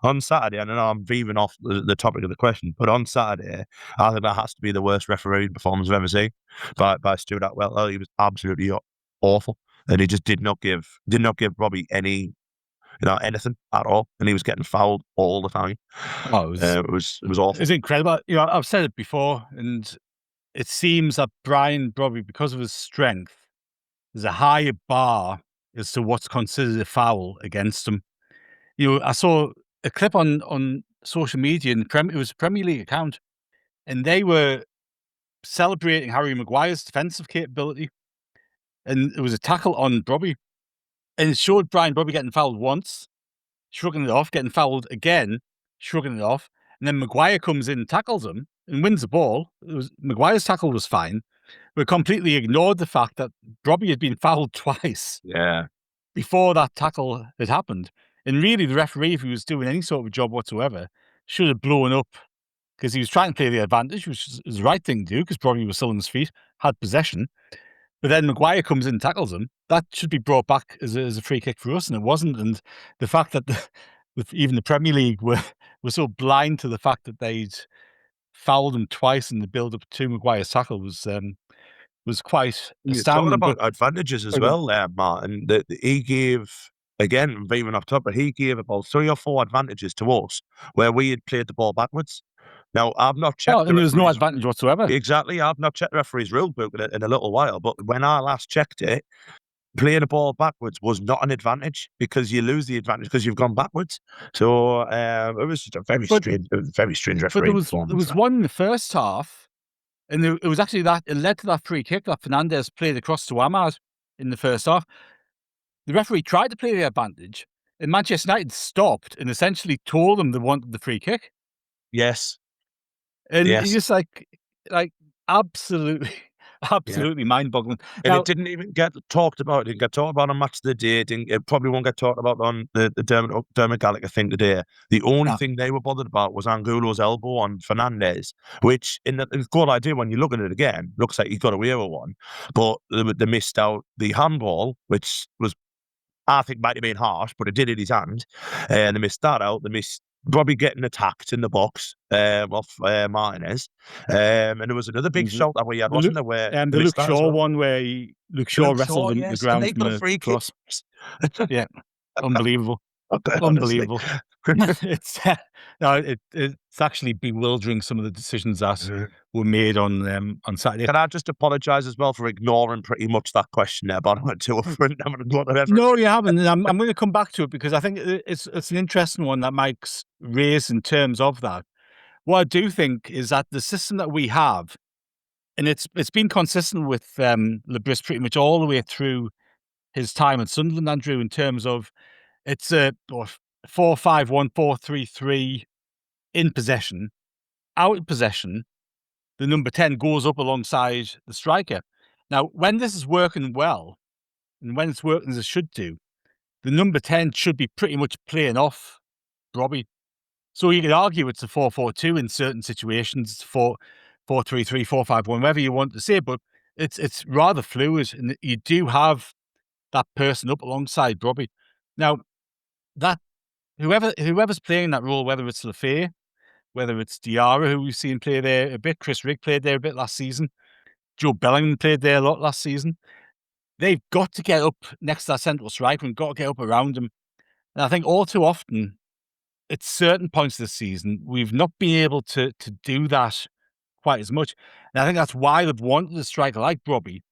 on Saturday, I know I'm veering off the topic of the question, but on Saturday, I think that has to be the worst referee performance I've ever seen by Stuart Atwell. Oh, he was absolutely awful, and he just did not give Robbie any, you know, anything at all, and he was getting fouled all the time. Oh, it was awful. It's incredible. You know, I've said it before, and it seems that Brian Brobby, because of his strength, there's a higher bar as to what's considered a foul against him. You know, I saw a clip on social media, and it was a Premier League account, and they were celebrating Harry Maguire's defensive capability, and it was a tackle on Brobby, and it showed Brian Brobby getting fouled once, shrugging it off, getting fouled again, shrugging it off, and then Maguire comes in and tackles him and wins the ball. Maguire's tackle was fine, but completely ignored the fact that Brobby had been fouled twice before that tackle had happened. And really, the referee, if he was doing any sort of a job whatsoever, should have blown up, because he was trying to play the advantage, which is the right thing to do, because Brobby was still on his feet, had possession. But then Maguire comes in and tackles him. That should be brought back as a free kick for us, and it wasn't. And the fact that even the Premier League were so blind to the fact that they'd fouled him twice in the build-up to Maguire's tackle was quite astounding. Talking about advantages as well, Martin. He gave, again, veering off top, but he gave about 3 or 4 advantages to us where we had played the ball backwards. Now, I've not checked. And there was no advantage whatsoever. Exactly. I've not checked the referee's rule book in a little while, but when I last checked it, playing the ball backwards was not an advantage, because you lose the advantage because you've gone backwards. So it was just a very strange referee. But there was one in the first half, and it was actually it led to that free kick that Fernandez played across to Ahmad in the first half. The referee tried to play the advantage, and Manchester United stopped and essentially told them they wanted the free kick. Yes. And it's just like absolutely mind-boggling. And now, it didn't even get talked about. It didn't get talked about on Match of the Day. It probably won't get talked about on the Dermot Gallagher thing today. The only thing they were bothered about was Angulo's elbow on Fernandez, which, in the good idea, when you look at it again, looks like he got away with one. But they missed out the handball, which was, I think, might have been harsh, but it did hit his hand. And they missed that out. They missed Robbie getting attacked in the box off Martinez. And there was another big shout that we had, wasn't there? Where the Luke Shaw one, where Luke Shaw wrestled him to the ground. And they got a free kick. Yeah, unbelievable. Unbelievable. It's actually bewildering, some of the decisions that were made on Saturday. Can I just apologise as well for ignoring pretty much that question there, but I went to a friend. No, you haven't. And I'm going to come back to it, because I think it's an interesting one that Mike's raised in terms of that. What I do think is that the system that we have, and it's been consistent with Lebris pretty much all the way through his time at Sunderland, Andrew, in terms of it's a 4-5-1, 4-3-3 in possession. Out of possession, the number 10 goes up alongside the striker. Now, when this is working well, and when it's working as it should do, the number 10 should be pretty much playing off Robbie. So you could argue it's a 4-4-2 in certain situations, 4-3-3, 4-5-1, whatever you want to say, but it's rather fluid, and you do have that person up alongside Robbie. Now, that whoever's playing that role, whether it's Lafay, whether it's Diarra, who we've seen play there a bit, Chris Rigg played there a bit last season, Joe Bellingham played there a lot last season, they've got to get up next to that central striker and got to get up around him. And I think all too often, at certain points this season, we've not been able to do that quite as much. And I think that's why they've wanted a striker like Robbie,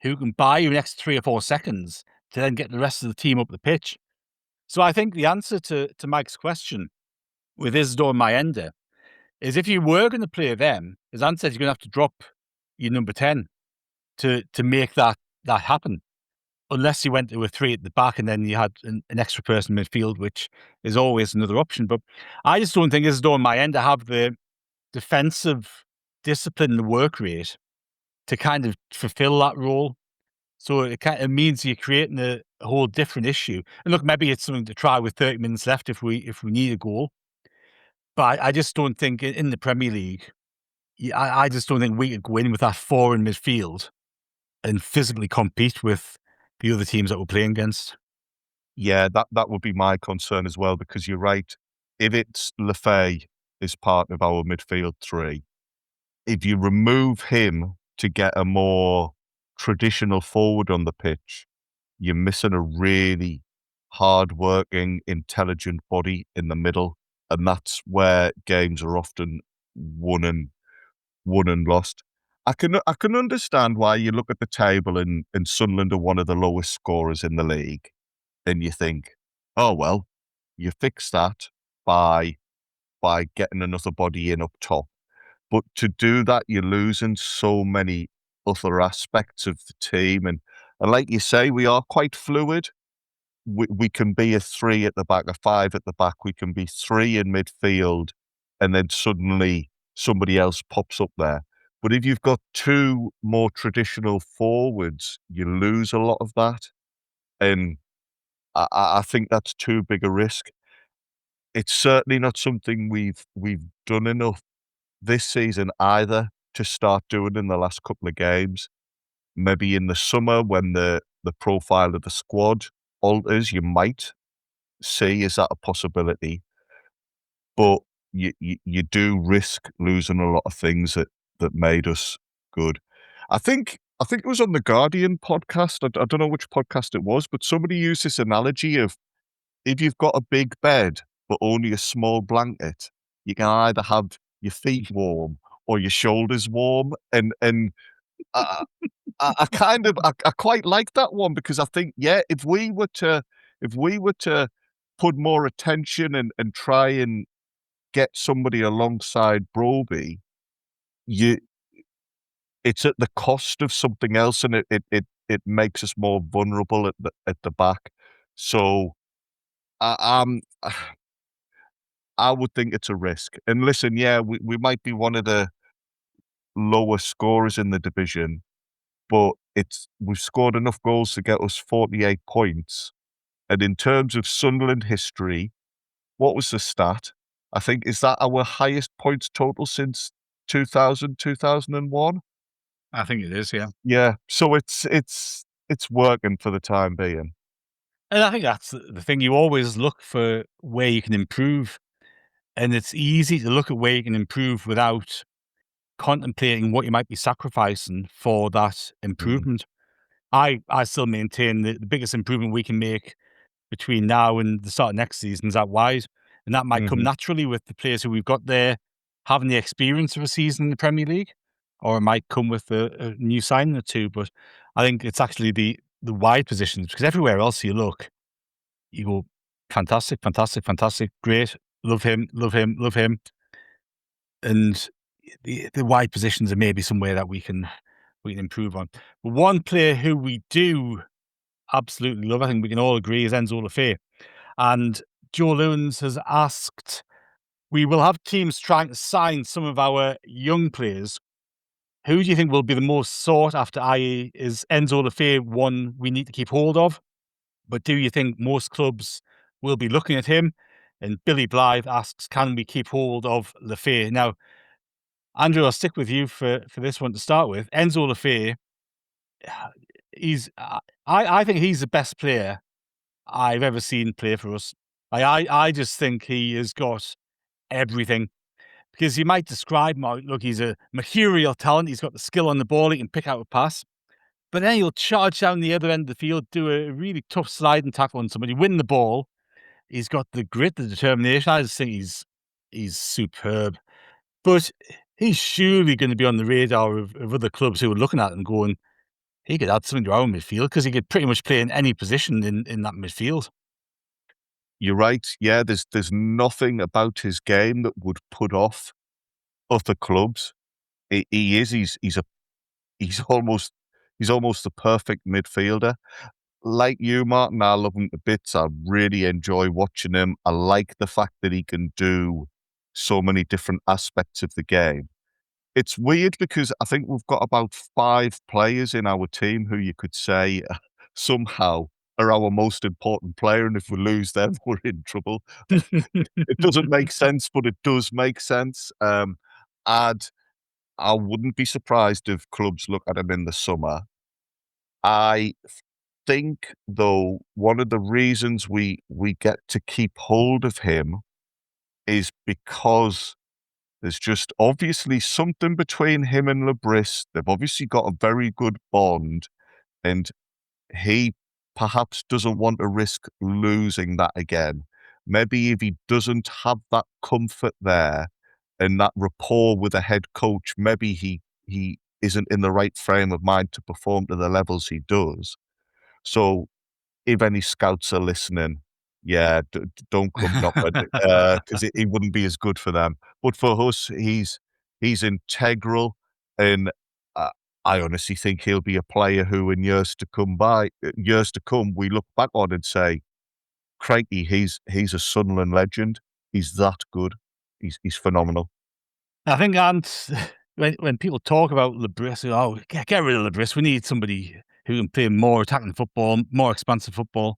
who can buy you an extra 3 or 4 seconds to then get the rest of the team up the pitch. So I think the answer to Mike's question with Isidore and Mayenda is if you were going to play them, as Anne said, you're going to have to drop your number 10 to make that happen. Unless you went to a 3 at the back and then you had an extra person in midfield, which is always another option. But I just don't think Isidore and Mayenda have the defensive discipline and the work rate to kind of fulfill that role. So it means you're creating a whole different issue. And look, maybe it's something to try with 30 minutes left if we need a goal. But I just don't think in the Premier League, I just don't think we could go in with that 4 in midfield and physically compete with the other teams that we're playing against. Yeah, that would be my concern as well, because you're right. If it's Lefay is part of our midfield 3, if you remove him to get a more traditional forward on the pitch, you're missing a really hard-working, intelligent body in the middle, and that's where games are often won and lost. I can understand why you look at the table and Sunderland are one of the lowest scorers in the league, and you think, oh well, you fix that by getting another body in up top. But to do that, you're losing so many other aspects of the team, and like you say, we are quite fluid. We can be a 3 at the back, a 5 at the back. We can be 3 in midfield, and then suddenly somebody else pops up there. But if you've got 2 more traditional forwards, you lose a lot of that. And I think that's too big a risk. It's certainly not something we've done enough this season either to start doing in the last couple of games. Maybe in the summer when the profile of the squad alters, you might see, is that a possibility? But you do risk losing a lot of things that made us good. I think it was on the Guardian podcast. I don't know which podcast it was, but somebody used this analogy of if you've got a big bed but only a small blanket, you can either have your feet warm or your shoulders warm. And I quite like that one, because I think, yeah, if we were to put more attention and try and get somebody alongside Broby, it's at the cost of something else, and it makes us more vulnerable at the back. So I would think it's a risk. And listen, yeah, we might be one of the lower scorers in the division, but we've scored enough goals to get us 48 points. And in terms of Sunderland history, what was the stat? I think, is that our highest points total since 2000, 2001? I think it is, yeah. Yeah, so it's working for the time being. And I think that's the thing. You always look for where you can improve. And it's easy to look at where you can improve without contemplating what you might be sacrificing for that improvement. I still maintain that the biggest improvement we can make between now and the start of next season is out wide. And that might come naturally with the players who we've got there having the experience of a season in the Premier League, or it might come with a new signing or 2. But I think it's actually the wide positions, because everywhere else you look, you go, fantastic, fantastic, fantastic, great, love him, love him, love him. And the wide positions are maybe somewhere that we can improve on. But one player who we do absolutely love, I think we can all agree, is Enzo Lefay. And Joe Lewins has asked, we will have teams trying to sign some of our young players. Who do you think will be the most sought after, i.e. is Enzo Lefay one we need to keep hold of? But do you think most clubs will be looking at him? And Billy Blythe asks, can we keep hold of Lefay? Now, Andrew, I'll stick with you for this one to start with. Enzo Lefay, I think he's the best player I've ever seen play for us. I just think he has got everything. Because you might describe him, look, he's a mercurial talent. He's got the skill on the ball. He can pick out a pass. But then he'll charge down the other end of the field, do a really tough sliding tackle on somebody, win the ball. He's got the grit, the determination. I just think he's superb. But he's surely going to be on the radar of other clubs who are looking at him going, he could add something to our midfield, because he could pretty much play in any position in that midfield. you're right. Yeah, there's nothing about his game that would put off other clubs. He's almost the perfect midfielder. Like you, Martin, I love him to bits. I really enjoy watching him. I like the fact that he can do so many different aspects of the game. It's weird because I think we've got about 5 players in our team who you could say somehow are our most important player, and if we lose them, we're in trouble. It doesn't make sense, but it does make sense. And I wouldn't be surprised if clubs look at him in the summer. I think, though, one of the reasons we get to keep hold of him is because there's just obviously something between him and Lebris. They've obviously got a very good bond, and he perhaps doesn't want to risk losing that again. Maybe if he doesn't have that comfort there and that rapport with a head coach, maybe he isn't in the right frame of mind to perform to the levels he does. So if any scouts are listening, yeah, don't come knocking, because it wouldn't be as good for them. But for us, he's integral, and I honestly think he'll be a player who, in years to come, we look back on and say, "Crikey, he's a Sunderland legend. He's that good. He's phenomenal." I think, and when people talk about Lebris, get rid of Lebris. We need somebody who can play more attacking football, more expansive football.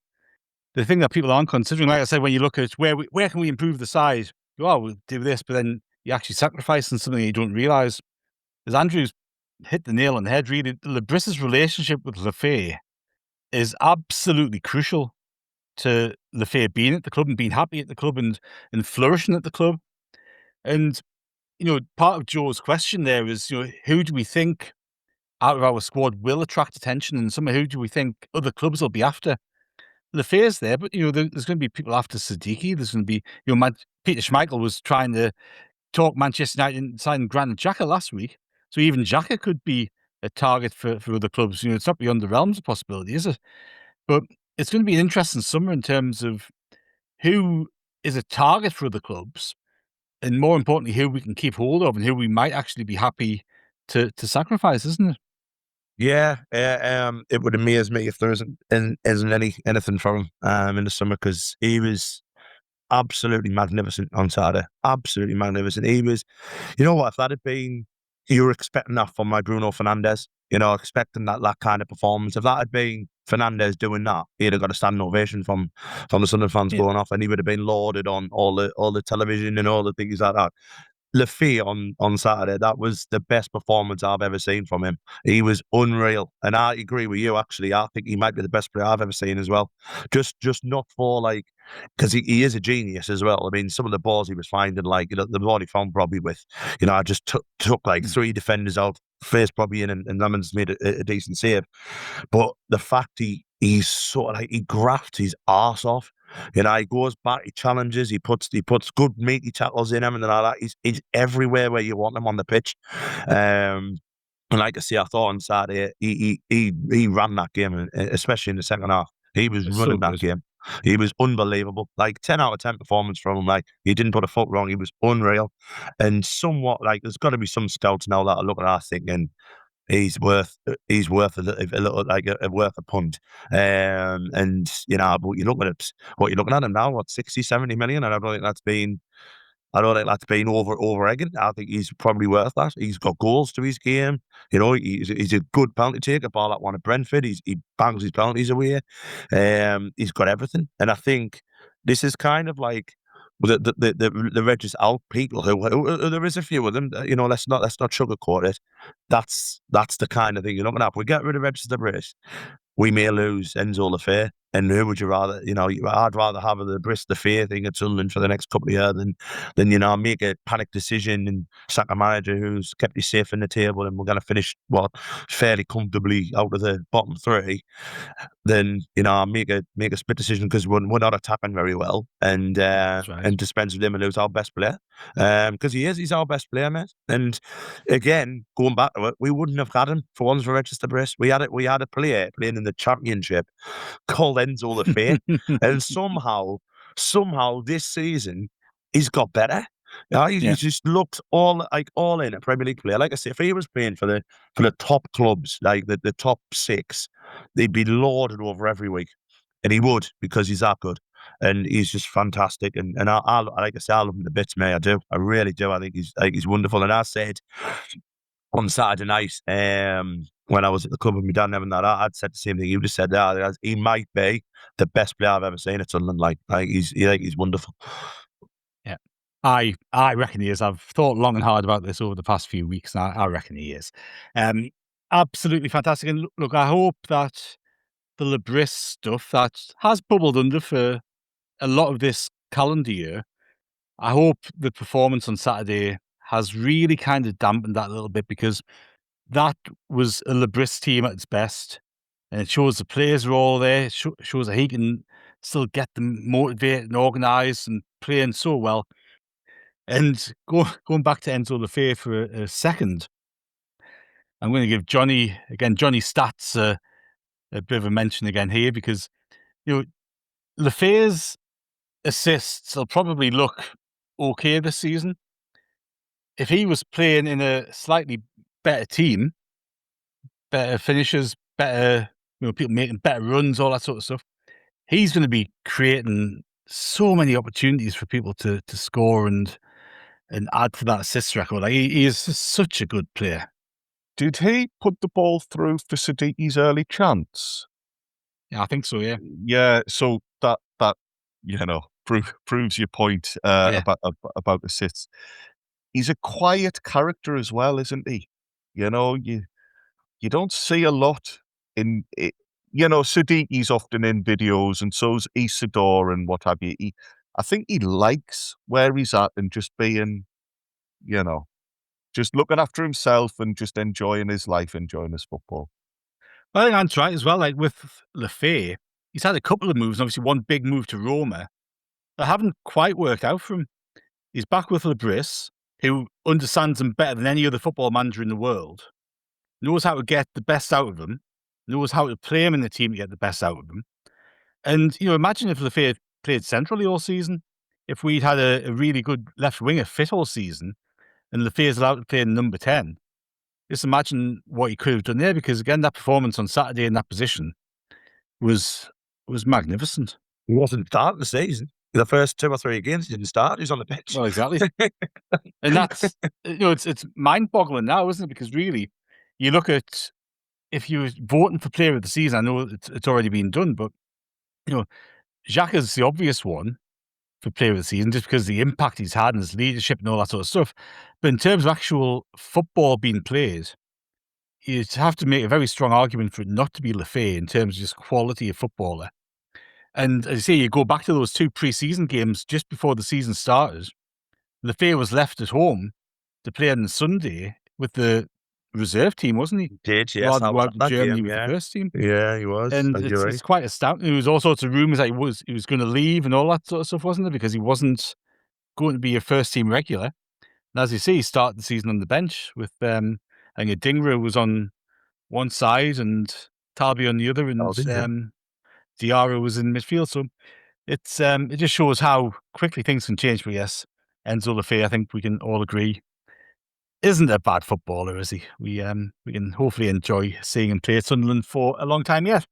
The thing that people aren't considering, like I said, when you look at where can we improve the side, we'll do this, but then you actually sacrificing something you don't realise. As Andrew's hit the nail on the head, really, Lebris's relationship with Lefay is absolutely crucial to Lefay being at the club and being happy at the club and flourishing at the club. And, part of Joe's question there is, who do we think out of our squad will attract attention, and who do we think other clubs will be after? Lefay's there, but there's going to be people after Siddiqui. There's going to be, Peter Schmeichel was trying to talk Manchester United into signing Granit Xhaka last week, so even Xhaka could be a target for other clubs. It's not beyond the realms of possibility, is it? But it's going to be an interesting summer in terms of who is a target for other clubs, and more importantly, who we can keep hold of and who we might actually be happy to sacrifice, isn't it? Yeah, it would amaze me if there isn't anything from him in the summer, because he was absolutely magnificent on Saturday. Absolutely magnificent. He was, you know what, if that had been, you were expecting that from my Bruno Fernandes, expecting that kind of performance. If that had been Fernandes doing that, he'd have got a standing ovation from the Sunderland fans going off, and he would have been lauded on all the television and all the things like that. Lefay on Saturday, that was the best performance I've ever seen from him. He was unreal, and I agree with you. Actually, I think he might be the best player I've ever seen as well. Just not for because he is a genius as well. I mean, some of the balls he was finding, the ball he found probably with, I just took 3 defenders out, face probably in, and Lemons made a decent save. But the fact he's sort of he grafts his arse off. He goes back, he challenges, he puts good meaty tackles in him, and all that. He's everywhere where you want him on the pitch. And like I say, I thought on Saturday he ran that game, especially in the second half. He was running that game. He was unbelievable. 10 out of 10 performance from him. He didn't put a foot wrong. He was unreal. And somewhat there's got to be some scouts now that are looking at us thinking, he's worth a little worth a punt. But you look at what you're looking at him now, 60, 70 million, and I don't think that's been over egging. I think he's probably worth that. He's got goals to his game. He's a good penalty taker. Ball that one at Brentford, he bangs his penalties away. He's got everything, and I think this is kind of like the Regis out people who there is a few of them. Let's not sugarcoat it. That's the kind of thing you're looking at. If we get rid of Regis the British, we may lose Enzo Lefay. And who would you rather? I'd rather have the Lefay thing at Sunderland for the next couple of years than make a panic decision and sack a manager who's kept you safe in the table, and we're going to finish fairly comfortably out of the bottom 3. Then make a split decision because we're not attacking very well, and and dispense with him and lose our best player, because he's our best player, mate. And again, going back to it, we wouldn't have had him for once for Register Brace. We had a player playing in the Championship called Enzo Lefay, and somehow somehow this season he's got better. Yeah, he's Yeah. just looked all in a Premier League player. Like I say, if he was playing for the top clubs, like the top six, they'd be lauded over every week, and he would, because he's that good, and he's just fantastic. And I like I say, I love him to bits, mate. I do, I really do. I think he's wonderful. And I said on Saturday night, when I was at the club with my dad and everything, I'd said the same thing you just said there. He might be the best player I've ever seen at Sunderland. Like he's wonderful. Yeah, I reckon he is. I've thought long and hard about this over the past few weeks, and I reckon he is. Absolutely fantastic. And look, I hope that the Lebris stuff that has bubbled under for a lot of this calendar year, I hope the performance on Saturday has really kind of dampened that a little bit, because that was a Lebris team at its best, and it shows the players are all there. It shows that he can still get them motivated and organised and playing so well. And going back to Enzo Lefebvre for a second, I'm going to give Johnny Stats a bit of a mention again here, because Lefebvre's assists will probably look okay this season. If he was playing in a slightly better team, better finishes, better, people making better runs, all that sort of stuff, he's going to be creating so many opportunities for people to score and add to that assist record. Like he is such a good player. Did he put the ball through for Sadiqi's early chance? Yeah, I think so. Yeah. Yeah. So that proves your point about assists. He's a quiet character as well, isn't he? You don't see a lot in it. Sadiqi's often in videos, and so's Isidore and what have you. I think he likes where he's at and just being, just looking after himself and just enjoying his life, enjoying his football. I think Ant's right as well. Like with Lefebvre, he's had a couple of moves, obviously one big move to Roma, that haven't quite worked out for him. He's back with Lebris, who understands him better than any other football manager in the world, knows how to get the best out of him, knows how to play him in the team to get the best out of him. And, imagine if Lefebvre played centrally all season, if we'd had a really good left winger fit all season, and Lefebvre's allowed to play in number 10. Just imagine what he could have done there, because again, that performance on Saturday in that position was magnificent. He wasn't starting the season. The first 2 or 3 games he didn't start. He was on the pitch. Well, exactly. And that's, it's mind-boggling now, isn't it? Because really, you look at, if you were voting for player of the season, I know it's already been done, but, Xhaka is the obvious one for player of the season, just because of the impact he's had and his leadership and all that sort of stuff. But in terms of actual football being played, you'd have to make a very strong argument for it not to be Lefebvre in terms of just quality of footballer. And as you say, you go back to those 2 pre-season games just before the season started, Lefebvre was left at home to play on Sunday with the reserve team, wasn't he? Did, yes. Rather than go out to Germany with the first team. Yeah, he was. And it's quite astounding. There was all sorts of rumours that he was going to leave and all that sort of stuff, wasn't it? Because he wasn't going to be a first team regular. And as you see, he started the season on the bench with, I think Adingra was on one side and Talbi on the other, and Diarra was in midfield. So it just shows how quickly things can change. But yes, Enzo Lefebvre, I think we can all agree, isn't a bad footballer, is he? We can hopefully enjoy seeing him play at Sunderland for a long time yet.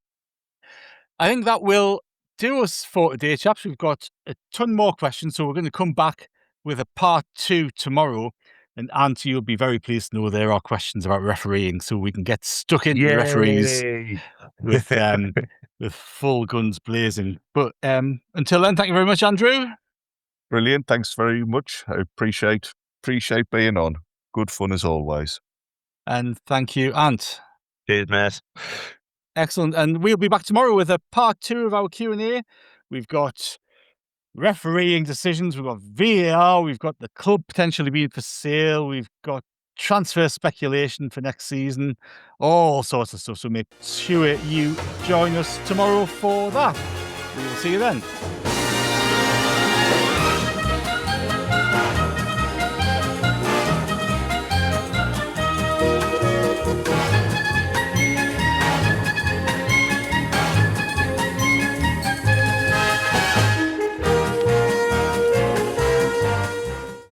I think that will do us for today, chaps. We've got a ton more questions, so we're going to come back with a part 2 tomorrow. And Auntie, you'll be very pleased to know there are questions about refereeing, so we can get stuck into the referees with full guns blazing. But until then, thank you very much, Andrew. Brilliant. Thanks very much. I appreciate being on. Good fun as always. And thank you, Ant. Cheers, mate. Excellent. And we'll be back tomorrow with a part 2 of our Q&A. We've got refereeing decisions, we've got VAR, we've got the club potentially being for sale, we've got transfer speculation for next season, all sorts of stuff. So make sure you join us tomorrow for that. We will see you then.